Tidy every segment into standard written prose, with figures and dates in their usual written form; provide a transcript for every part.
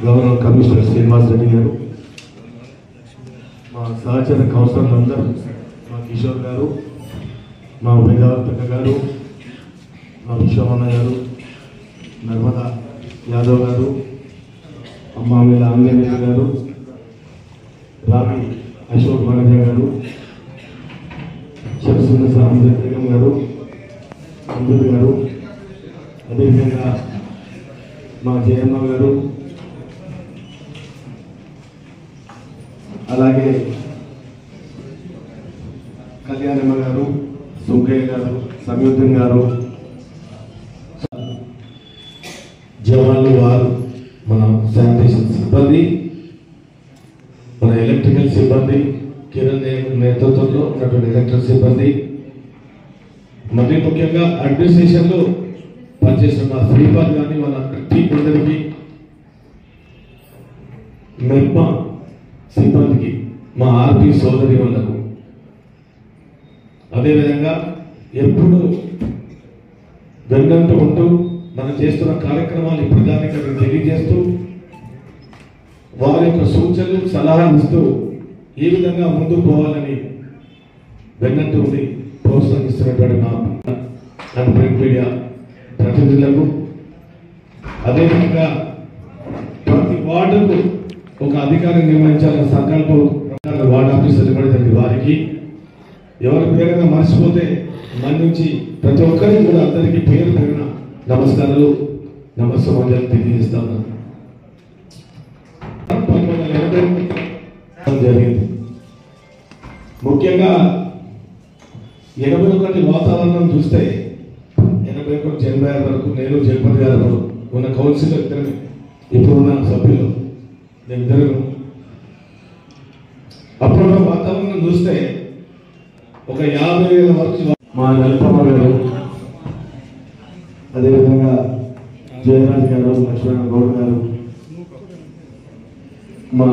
గౌరవ కమిషనర్ శ్రీనివాస్ రెడ్డి గారు, మా సహచర కౌన్సిలర్లందరూ, మా కిషోర్ గారు, మా వేదావర్తక గారు, మా విశ్వమన్న గారు, నర్మదా యాదవ్ గారు, అమ్మామిల ఆంజనేయ గారు, రావి అశోక్ వనజ గారు, శంసున్న సాంబేగం గారు, అంబుద్ గారు, అదేవిధంగా మా జయమ్మ గారు, అలాగే కళ్యాణమ్మ గారు, సుంకయ్య గారు, సంయుద్ధం గారు, జవాన్లు వారు, మన శానిటేషన్ సిబ్బంది, మన ఎలక్ట్రికల్ సిబ్బంది, కిరణ్ నేతృత్వంలో ఉన్నటువంటి ఎలక్ట్రికల్ సిబ్బంది, మరీ ముఖ్యంగా అడ్మినిస్ట్రేషన్లో పనిచేసిన మా స్వీపర్ కానీ వాళ్ళ టీం అందరికీ, మెప్మా సిబ్బందికి, మా ఆర్పీ సోదరి వాళ్ళకు, అదేవిధంగా ఎప్పుడు వెన్నంటూ ఉంటూ మనం చేస్తున్న కార్యక్రమాలు ప్రజానికి తెలియజేస్తూ వారి యొక్క సూచనలు సలహాలు ఇస్తూ ఏ విధంగా ముందుకు పోవాలని వెన్నంటూ ఉండి ప్రోత్సహిస్తున్నటువంటి నా ప్రింట్ మీడియా ప్రతినిధులకు, అదేవిధంగా ప్రతి వార్డుకు ఒక అధికారిని నిర్వహించాలన్న సంకల్పం ప్రకారం వార్డు ఆఫీసర్లు పడితే వారికి, ఎవరి పేరుగా మర్చిపోతే మన నుంచి ప్రతి ఒక్కరికి కూడా అందరికీ పేరు పేరున నమస్కారాలు, నమస్సమాజాలు తెలియజేస్తాను. జరిగింది ముఖ్యంగా 81 వాతావరణం చూస్తే 81 నుంచి 86 వరకు నేను జగపతి గారు వరకు ఉన్న కౌన్సిలర్ ఇద్దరు, ఇప్పుడున్న సభ్యులు మేమిద్దరు, అప్పుడున్న వాతావరణం చూస్తే ఒక 50,000 వరకు మా నల్పమ్మ గారు, అదేవిధంగా జయరాజ్ గారు, లక్ష్మణ గౌడ్ గారు, మా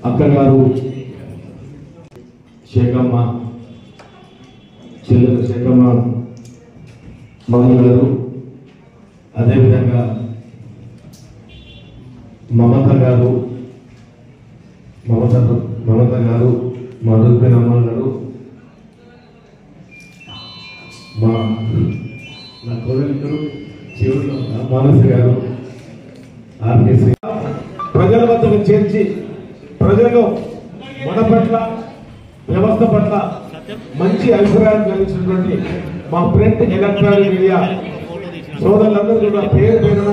అక్కగారు శేఖమ్మ, చెల్లెలు శేఖమ్మ మహల్ గారు, అదేవిధంగా మమత గారు, మా రుద్బిన్ అమ్మ గారు, నా కోడలిద్దరు చివరిలో మానస గారు, ఆర్కేసీ ప్రజల వద్దకు చేర్చి ప్రజలు మన పట్ల, వ్యవస్థ పట్ల మంచి అభిప్రాయం కలిగించినటువంటి మా ప్రింట్ ఎలక్ట్రానిక్ మీడియా సోదరులందరూ కూడా పేరు పేరున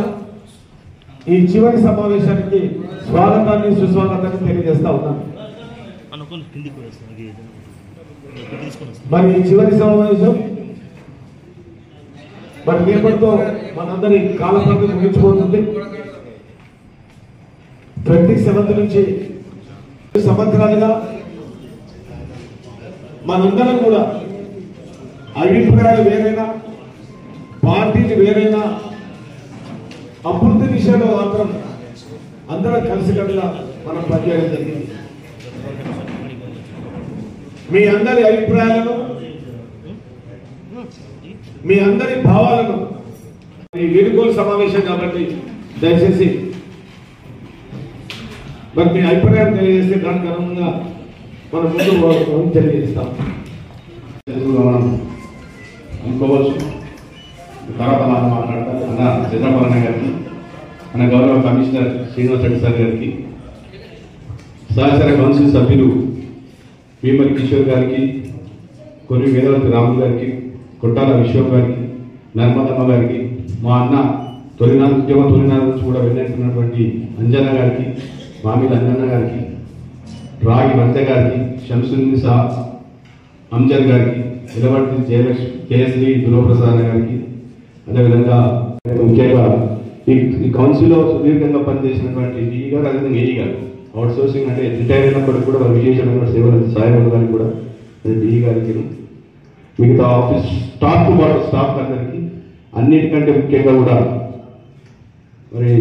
ఈ చివరి సమావేశానికి స్వాగతాన్ని సుస్వాగతాన్ని తెలియజేస్తా ఉన్నాను. మరి ఈ చివరి సమావేశం మరి రేపటితో మనందరి కాలపరిధి ముగించిపోతుంది. 27 నుంచి సంవత్సరాలుగా మనందరం కూడా అభిప్రాయాలు వేరైనా, పార్టీలు వేరైనా, అభివృద్ధి విషయంలో మాత్రం అందరం కలిసికట్టుగా మనం పనిచేయడం జరిగింది. మీ అందరి అభిప్రాయాలను, మీ అందరి భావాలను, ఈ వీడుకోలు సమావేశం కాబట్టి దయచేసి మరి మీ అభిప్రాయం తెలియజేస్తే దానికి అనుగుణంగా మనం ముందు తెలియజేస్తాం. మనం అనుకోవచ్చు. తర్వాత మనం మాట్లాడతాం. అన్న చంద్రబాబు గారికి, మన గౌరవ కమిషనర్ శ్రీనివాస్ రెడ్డి సార్ గారికి, సహచర కౌన్సిల్ సభ్యులు భీమరి కిషోర్ గారికి, కొన్ని వేదవతి రాములు గారికి, కొట్టాల విశ్వం గారికి, నర్మదమ్మ గారికి, మా అన్న తొలినాడు నుంచి కూడా వెళ్ళినటువంటి అంజన్న గారికి, మామిల అంజన్న గారికి, రాగి వంత గారికి, శంసునిసా అంజన్ గారికి, ఇలవర్తి జయలక్ష్మి కేఎస్డి దుర్వప్రసాద్ గారికి, అదేవిధంగా ముఖ్యంగా ఈ కౌన్సిల్లో సుదీర్ఘంగా పనిచేసినటువంటి డిఈ గారు, అదేవిధంగా ఏఈ గారు, అవుట్ సోర్సింగ్ అంటే రిటైర్ అయినప్పటికీ కూడా విశేషమైన సేవలు సాయం గారికి కూడా డిఈ గారికి, మిగతా ఆఫీస్ స్టాఫ్ పాటు స్టాఫ్ అందరికీ, అన్నిటికంటే ముఖ్యంగా కూడా మరి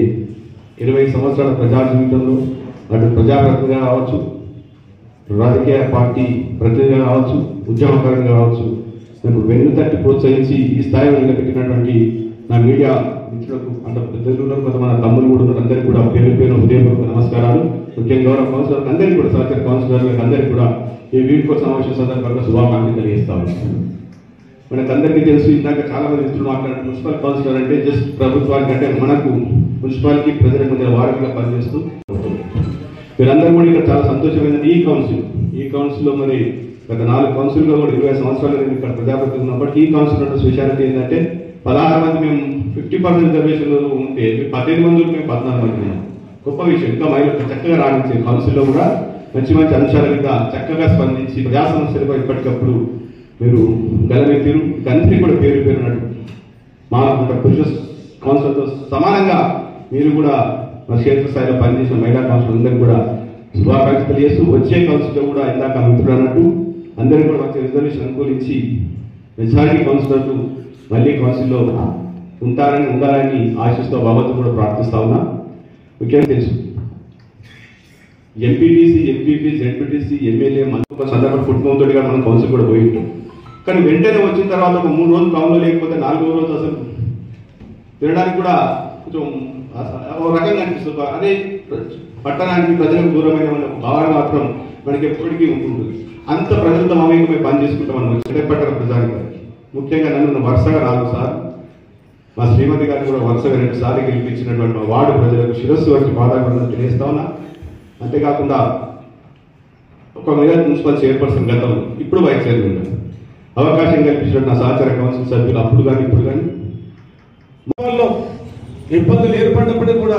20 సంవత్సరాల ప్రజా జీవితంలో అటు ప్రజాప్రతినిధిగా కావచ్చు, రాజకీయ పార్టీ ప్రతినిధిగా కావచ్చు, ఉద్యమకారులుగా కావచ్చు, నాకు వెన్ను తట్టి ప్రోత్సహించి ఈ స్థాయిలో నిలబెట్టినటువంటి నా మీడియా మిత్రులకు అంత పెద్దలకు కొంత మన తమ్ములు కూడా ఉన్నారు, అందరికీ కూడా పేరు పేరు హృదయపూర్వక నమస్కారాలు. ముఖ్యంగా గౌరవ కౌన్సిలర్లకు అందరికీ కూడా సహచర కౌన్సిలర్లకు అందరికీ కూడా ఈ వీడ్కోలు సమావేశం సందర్భంగా శుభాకాంక్షలు తెలియజేస్తాము. మనకు అందరికీ తెలుసు, ఇందాక చాలా మంది మిత్రులు మాట్లాడారు, మున్సిపల్ కౌన్సిలర్ అంటే జస్ట్ ప్రభుత్వానికి అంటే మనకు మున్సిపాలిటీ ప్రజలకు మధ్య వారధిగా పనిచేస్తూ మీరందరూ కూడా ఇక్కడ చాలా సంతోషమైనది. ఈ కౌన్సిల్లో మరి గత 4 కౌన్సిల్లో కూడా 20 సంవత్సరాలు నేను ఇక్కడ ప్రజాప్రతినిధి ఉన్నప్పటికీ ఈ కౌన్సిల్ ఉన్న స్పెషాలిటీ ఏంటంటే 16 మంది మేము 50% రిజర్వేషన్లో ఉంటే 15 మంది మేము 14 మంది. గొప్ప విషయం. ఇంకా మహిళలు చక్కగా రాణించే కౌన్సిల్లో కూడా మంచి మంచి అంశాల మీద చక్కగా స్పందించి ప్రజా సమస్యలపై ఇప్పటికప్పుడు మీరు గలమెత్తిరు. అందరికీ కూడా పేరు పేరున్నట్టు మా పురుష కౌన్సిలర్తో సమానంగా మీరు కూడా క్షేత్రస్థాయిలో పనిచేసిన మహిళా కౌన్సిలర్ అందరికీ కూడా శుభాకాంక్షలు తెలియజేస్తూ వచ్చే కౌన్సిల్లో కూడా ఇందాక మిత్రులు అన్నట్టు అందరికీ కూడా మంచి రిజర్వేషన్ అనుకూలించి మెజారిటీ కౌన్సిలర్లు మళ్ళీ కౌన్సిల్లో ఉండాలని ఆశిస్తూ భగవంతుడు కూడా ప్రార్థిస్తా ఉన్నా. ముఖ్యంగా తెలుసు ఎంపీటీసీ, ఎంపీపీ, జెడ్పీటీసీ, ఎమ్మెల్యే మన సందర్భం కుటుంబంతో మనం కౌన్సిల్ కూడా పోయి ఉంటాం. కానీ వెంటనే వచ్చిన తర్వాత ఒక 3 రోజులు టౌన్లో లేకపోతే 4వ రోజు అసలు తినడానికి కూడా కొంచెం ఒక రకంగా అనిపిస్తుంది. అదే పట్టణానికి ప్రజలకు దూరమైన ఒక భావన మాత్రం మనకి ఎప్పటికీ ఉంటుంది. అంత ప్రజలతో మమేకమై పని చేసుకుంటాం మనం చెడపట్టణ ప్రజానికి. ముఖ్యంగా నన్ను వరుసగా 4 సార్లు మా శ్రీమతి గారిని కూడా వరుసగా 2 సార్లు గెలిపించినటువంటి మా వార్డు ప్రజలకు శిరస్సు వచ్చి పాదాలను తెలియజేస్తా ఉన్నా. అంతేకాకుండా ఒక మహిళా మున్సిపల్ చైర్పర్సన్ గతంలో, ఇప్పుడు వైస్ చైర్మన్ అవకాశం కల్పించినట్టు నా సహచార కౌన్సిల్ సభ్యులు అప్పుడు కానీ ఇప్పుడు కానీ ఇబ్బందులు ఏర్పడినప్పటికీ కూడా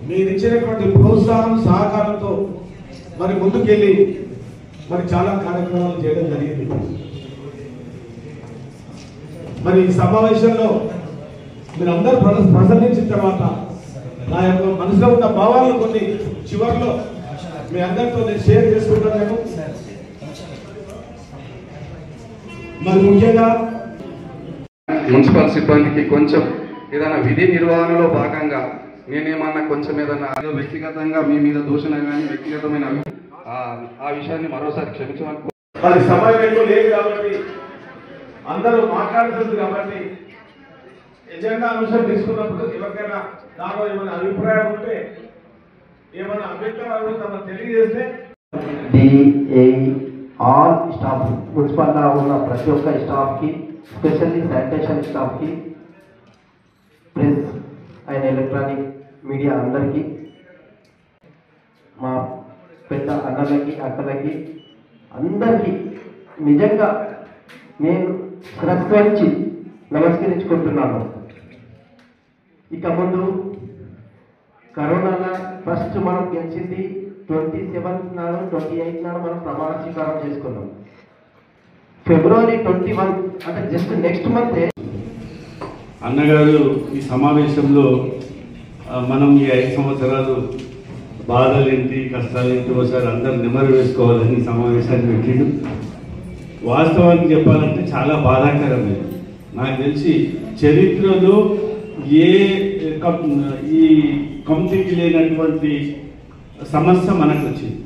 మీరు ఇచ్చినటువంటి ప్రోత్సాహం సహకారంతో మరి ముందుకెళ్ళి మరి చాలా కార్యక్రమాలు చేయడం జరిగింది. మరి ఈ సమావేశంలో మీరు అందరూ ప్రసంగించిన తర్వాత నా యొక్క మనసులో ఉన్న భావాలను కొన్ని చివరిలో మీ అందరితో నేను షేర్ చేసుకుంటాను. మరి ముఖ్యంగా మున్సిపల్ సిబ్బందికి కొంచెం ఏదైనా విధి నిర్వహణలో భాగంగా నేనేమన్నా కొంచెం ఏదైనా వ్యక్తిగతంగా మీ మీద దూషణ కానీ వ్యక్తిగతమైన ఆ విషయాన్ని మరోసారి క్షమించమని. మరి సమయం ఎక్కువ లేదు కాబట్టి అందరూ మాట్లాడుతుంది కాబట్టి ఎజెండా అంశం తీసుకున్నప్పుడు ఎవరికైనా దానిలో ఏమైనా అభిప్రాయం ఉంటే ఏమైనా అభ్యంతరాలు తమకు తెలియజేస్తే ఆల్ స్టాఫ్ మున్సిపల్లో ఉన్న ప్రతి ఒక్క స్టాఫ్కి, స్పెషల్లీ శానిటేషన్ స్టాఫ్కి, ప్రెస్ అండ్ ఎలక్ట్రానిక్ మీడియా అందరికీ, మా పెద్ద అన్నలకి అక్కలకి అందరికీ నిజంగా నేను శిరస్సు నమస్కరించుకుంటున్నాను. ఇక ముందు కరోనాలో ఫస్ట్ మనం గెలిచింది 27 నాడు, 28 నాడు మనం ప్రమాణ స్వీకారం చేసుకున్నాం. ఫిబ్రవరి 21 అంటే జస్ట్ నెక్స్ట్ మంత్. అన్నగారు ఈ సమావేశంలో మనం ఈ 5 సంవత్సరాలు బాధలేంటి కష్టాలేంటి ఒకసారి అందరు నెమరు వేసుకోవాలని ఈ సమావేశాన్ని పెట్టిండు. వాస్తవానికి చెప్పాలంటే చాలా బాధాకరమే. నాకు తెలిసి చరిత్రలో ఈ కమిటీకి లేనటువంటి సమస్య మనకు వచ్చింది.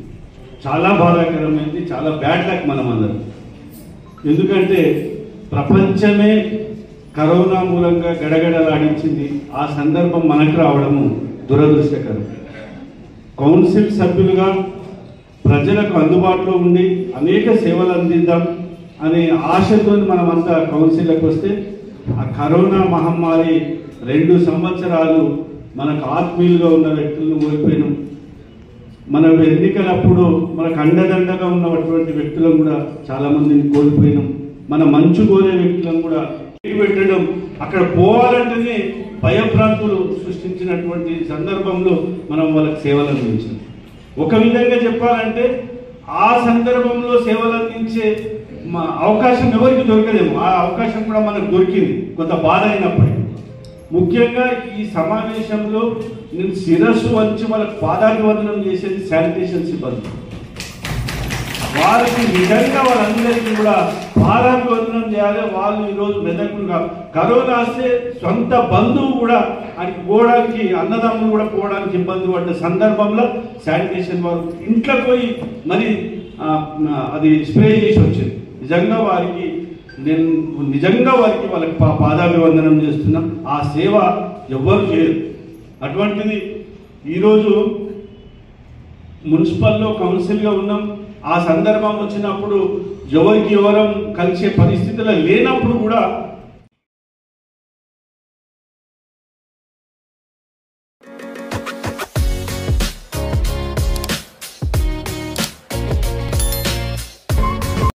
చాలా బాధాకరమైంది, చాలా బ్యాడ్ లక్ మనం అందరం. ఎందుకంటే ప్రపంచమే కరోనా మూలంగా గడగడలాడించింది. ఆ సందర్భం మనకు రావడము దురదృష్టకరం. కౌన్సిల్ సభ్యులుగా ప్రజలకు అందుబాటులో ఉండి అనేక సేవలు అందిద్దాం అనే ఆశతో మనమంతా కౌన్సిల్కి వస్తే ఆ కరోనా మహమ్మారి 2 సంవత్సరాలు మనకు ఆత్మీయులుగా ఉన్న వ్యక్తులను కోల్పోయినాం. మన ఎన్నికలప్పుడు మనకు అండదండగా ఉన్నటువంటి వ్యక్తులను కూడా చాలా మందిని కోల్పోయినాం. మన మంచు కోరే వ్యక్తులను కూడా పెట్టడం, అక్కడ పోవాలంటేనే భయభ్రాంతులు సృష్టించినటువంటి సందర్భంలో మనం వాళ్ళకి సేవలు అందించాం. ఒక విధంగా చెప్పాలంటే ఆ సందర్భంలో సేవలు అందించే అవకాశం ఎవరికి దొరకలేము. ఆ అవకాశం కూడా మనకు దొరికింది, కొంత బాధ అయినప్పటికీ. ముఖ్యంగా ఈ సమావేశంలో నేను శిరస్సు వంచి వాళ్ళకి పాదాభివందనం చేసేది శానిటేషన్ సిబ్బంది. వారికి నిజంగా వాళ్ళందరికీ కూడా పాదాభివందనం చేయాలి. వాళ్ళు ఈరోజు మెదకులుగా కరోనా వస్తే సొంత బంధువు కూడా ఆయనకి పోవడానికి, అన్నదమ్ములు కూడా పోవడానికి ఇబ్బంది పడ్డ సందర్భంలో శానిటేషన్ వారు ఇంట్లో పోయి మరి అది స్ప్రే చేసి వచ్చింది. నిజంగా వారికి వాళ్ళకి పాదాభివందనం చేస్తున్నాం. ఆ సేవ ఎవ్వరు చేయరు. అటువంటిది ఈరోజు మున్సిపల్లో కౌన్సిల్గా ఉన్నాం. ఆ సందర్భం వచ్చినప్పుడు ఎవరికి ఎవరం కలిసే పరిస్థితులు లేనప్పుడు కూడా